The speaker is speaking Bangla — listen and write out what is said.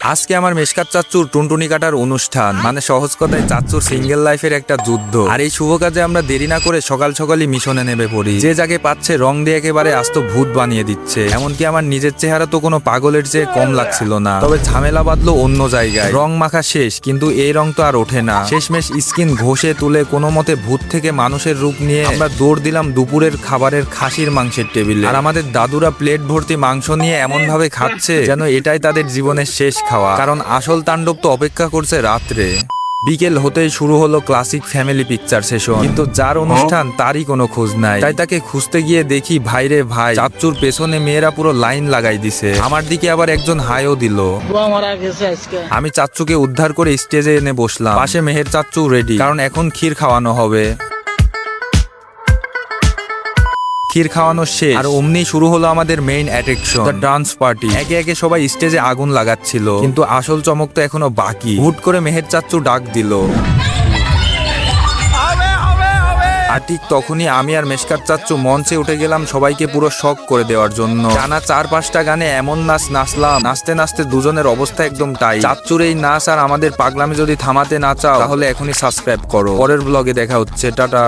আজকে আমার মেশকাত চাচ্চুর টুনটুনি কাটার অনুষ্ঠান, মানে সহজ কথায় চাচ্চুর সিঙ্গেল লাইফের একটা যুদ্ধ। আর এই শুভ কাজে আমরা দেরি না করে সকাল সকালই মিশনে নেমে পড়ি। যে যাকে পাচ্ছে রং দিয়ে একেবারে আস্ত ভূত বানিয়ে দিচ্ছে। এমনকি আমার নিজের চেহারা তো কোনো পাগলের চেয়ে কম লাগছিল না। তবে ঝামেলা বাঁধলো অন্য জায়গায়। রং মাখা শেষ, কিন্তু এই রং তো আর ওঠে না। শেষমেশ স্কিন ঘষে তুলে কোনো মতে ভূত থেকে মানুষের রূপ নিয়ে আমরা দৌড় দিলাম দুপুরের খাবারের খাসির মাংসের টেবিলে। আর আমাদের দাদুরা প্লেট ভর্তি মাংস নিয়ে এমন ভাবে খাচ্ছে যেন এটাই তাদের জীবনের শেষ খাওয়া, কারণ আসল তাণ্ডব তো অপেক্ষা করছে রাত্রে। বিকেল হতেই শুরু হলো ক্লাসিক ফ্যামিলি পিকচার সেশন, কিন্তু যার অনুষ্ঠান তারই কোনো খোঁজ নাই। তাই তাকে খুঁজতে গিয়ে দেখি ভাইরে ভাই, চাচ্চুর পেছনে মেয়েরা পুরো লাইন লাগাই দিছে। আমার দিকে আবার একজন হাইও দিল। আমি চাচ্চুকে উদ্ধার করে স্টেজে এনে বসলাম। পাশে মেহের চাচ্চু রেডি, কারণ এখন ক্ষীর খাওয়ানো হবে। ক্ষীর খাওয়ানো শেষ, আর অমনি শুরু হলো আমাদের main attraction, the dance party. একে একে সবাই স্টেজে আগুন লাগাচ্ছিল, কিন্তু আসল চমক তো এখনো বাকি। হুট করে মেহের চাচ্চু ডাক দিল, আর ঠিক তখনই আমি আর মেশকাত চাচ্চু মঞ্চে উঠে গেলাম সবাইকে পুরো শক করে দেওয়ার জন্য। টানা 4-5টা গানে এমন নাচ নাচলাম, নাচতে নাচতে দুজনের অবস্থা একদম টাইট। চাচ্চুর এই নাচ আর আমাদের পাগলামি যদি থামাতে না চাও, তাহলে এখনই সাবস্ক্রাইব করো। পরের ব্লগে দেখা হচ্ছে, টাটা।